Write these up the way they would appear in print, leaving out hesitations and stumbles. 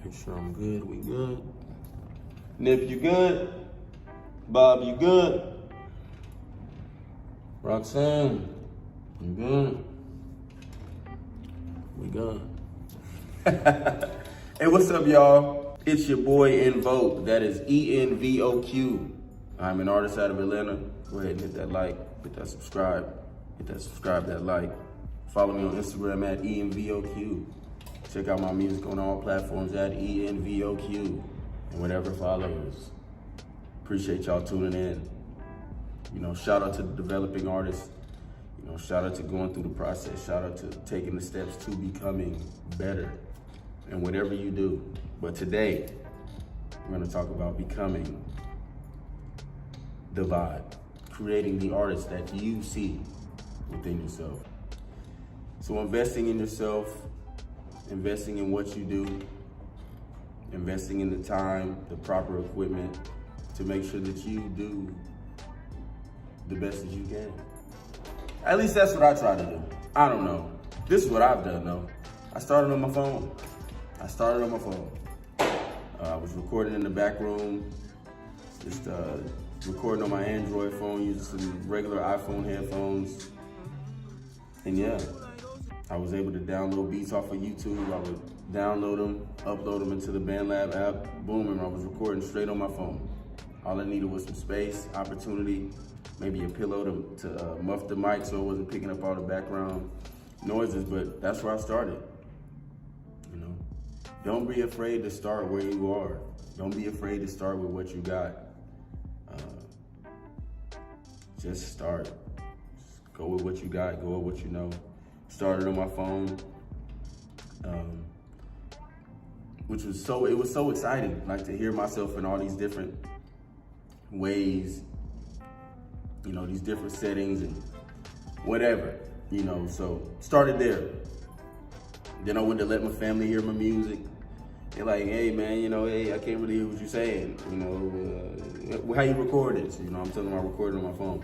Make sure I'm good. We good. Nip, you good? Bob, you good? Roxanne, you good? We good. Hey, what's up, y'all? It's your boy Envoq. That is Envoq. I'm an artist out of Atlanta. Go ahead and hit that like, hit that subscribe, that like. Follow me on Instagram at Envoq. Check out my music on all platforms at Envoq and whatever follows. Appreciate y'all tuning in. You know, shout out to the developing artists. You know, shout out to going through the process. Shout out to taking the steps to becoming better in whatever you do. But today, we're gonna talk about becoming the vibe, creating the artist that you see within yourself. So investing in yourself, investing in what you do, investing in the time, the proper equipment to make sure that you do the best that you can. At least that's what I try to do. I don't know. This is what I've done though. I started on my phone. I was recording in the back room, just recording on my Android phone, using some regular iPhone headphones. And yeah, I was able to download beats off of YouTube. I would download them, upload them into the BandLab app, boom, and I was recording straight on my phone. All I needed was some space, opportunity, maybe a pillow to muff the mic so it wasn't picking up all the background noises, but that's where I started. You know, don't be afraid to start where you are. Don't be afraid to start with what you got. Just start. Just go with what you got, go with what you know. Started on my phone, which was it was so exciting, like to hear myself in all these different ways, you know, these different settings and whatever, you know, so started there. Then I went to let my family hear my music. They're like, hey man, you know, hey, I can't really hear what you're saying, you know, how you record it? So, you know, I'm telling them I recorded on my phone.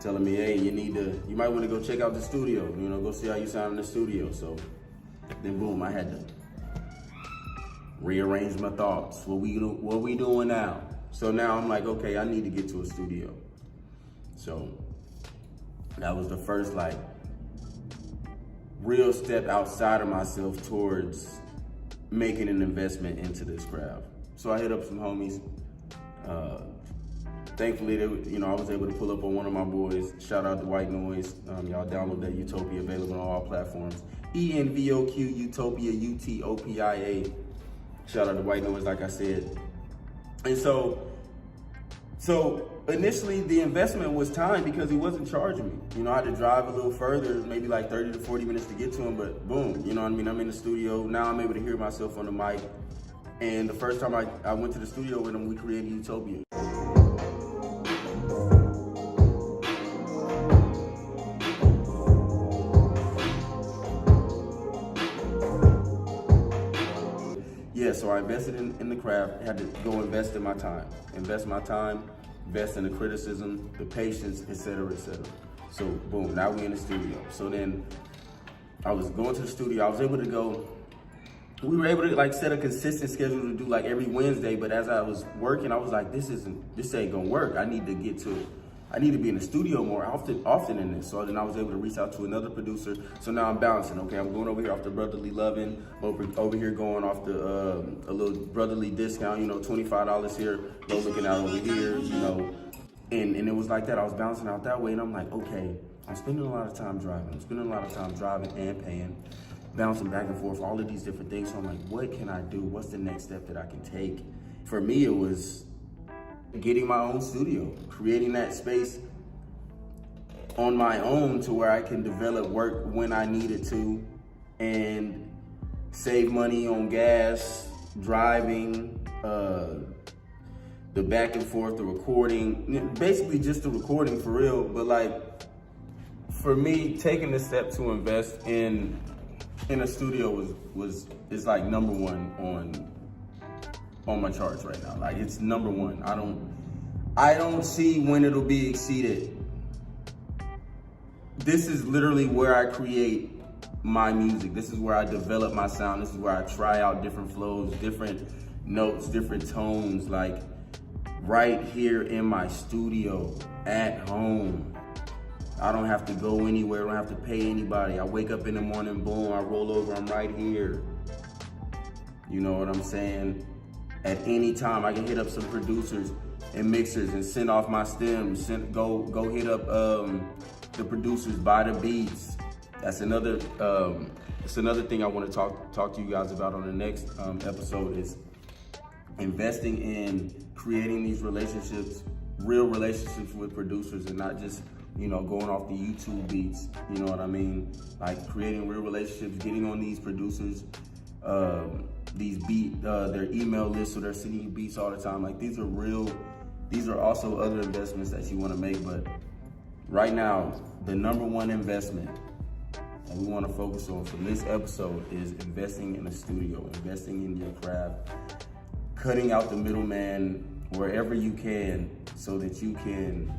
Telling me, hey, you might want to go check out the studio, you know, go see how you sound in the studio. So then boom, I had to rearrange my thoughts. What we doing now? So now I'm like, okay, I need to get to a studio. So that was the first like real step outside of myself towards making an investment into this craft. So I hit up some homies. Thankfully, you know, I was able to pull up on one of my boys. Shout out to White Noise. Y'all download that Utopia, available on all platforms. Envoq Utopia, Utopia. Shout out to White Noise, like I said. And so initially the investment was time because he wasn't charging me. You know, I had to drive a little further, maybe like 30 to 40 minutes to get to him, but boom, you know what I mean? I'm in the studio. Now I'm able to hear myself on the mic. And the first time I went to the studio with him, we created Utopia. Yeah, so I invested in the craft, had to go invest in my time, invest in the criticism, the patience, et cetera, et cetera. So boom, now we in the studio. So then I was going to the studio, we were able to like set a consistent schedule to do like every Wednesday, but as I was working, I was like, this ain't gonna work. I need to be in the studio more often in this. So then I was able to reach out to another producer. So now I'm balancing. Okay, I'm going over here off the brotherly loving, over here going off the a little brotherly discount. You know, $25 here, go looking out over here. You know, and it was like that. I was balancing out that way, and I'm like, okay, I'm spending a lot of time driving. I'm spending a lot of time driving and paying, bouncing back and forth, all of these different things. So I'm like, what can I do? What's the next step that I can take? For me, it was getting my own studio, creating that space on my own to where I can develop work when I need it to and save money on gas, driving, the back and forth, the recording, basically just the recording for real. But like, for me, taking the step to invest in a studio is like number one on my charts right now. Like, it's number one. I don't see when it'll be exceeded. This is literally where I create my music. This is where I develop my sound. This is where I try out different flows, different notes, different tones, like right here in my studio at home. I don't have to go anywhere. I don't have to pay anybody. I wake up in the morning, boom, I roll over, I'm right here. You know what I'm saying? At any time, I can hit up some producers and mixers and send off my stems. Go hit up the producers, buy the beats. That's another thing I want to talk to you guys about on the next episode is investing in creating these relationships, real relationships with producers, and not just, you know, going off the YouTube beats. You know what I mean? Like creating real relationships, getting on these producers, their email lists, so they're sending you beats all the time. Like these are also other investments that you want to make. But right now, the #1 investment that we want to focus on for this episode is investing in a studio, investing in your craft, cutting out the middleman wherever you can so that you can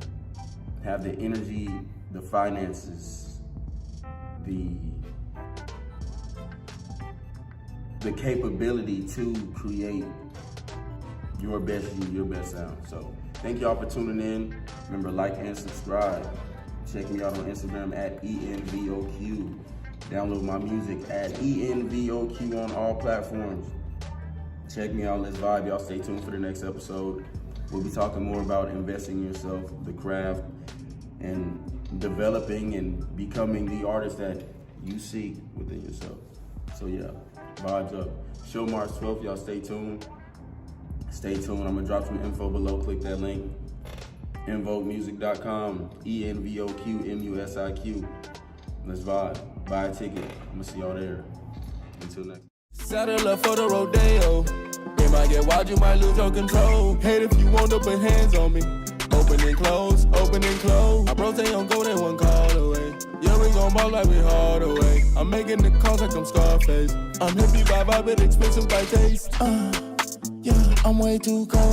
have the energy, the finances, the capability to create your best sound. So thank y'all for tuning in. Remember, like and subscribe. Check me out on Instagram at ENVOQ. Download my music at ENVOQ on all platforms. Check me out, let's vibe. Y'all stay tuned for the next episode. We'll be talking more about investing in yourself, the craft, and developing and becoming the artist that you seek within yourself. So yeah, vibes up. Show March 12th, y'all stay tuned. Stay tuned, I'm gonna drop some info below, click that link. EnvoqMusic.com, ENVOQMUSIQ. Let's vibe, buy a ticket. I'm gonna see y'all there. Until next. Saddle up for the rodeo. It might get wild, you might lose your control. Hate if you want to put hands on me. Open and close, open and close. I bros they on go, they one call away. Yeah, we gon' ball like we hard away. I'm making the calls like I'm Scarface. I'm hippie by vibe, but expensive by taste. Yeah, I'm way too cold.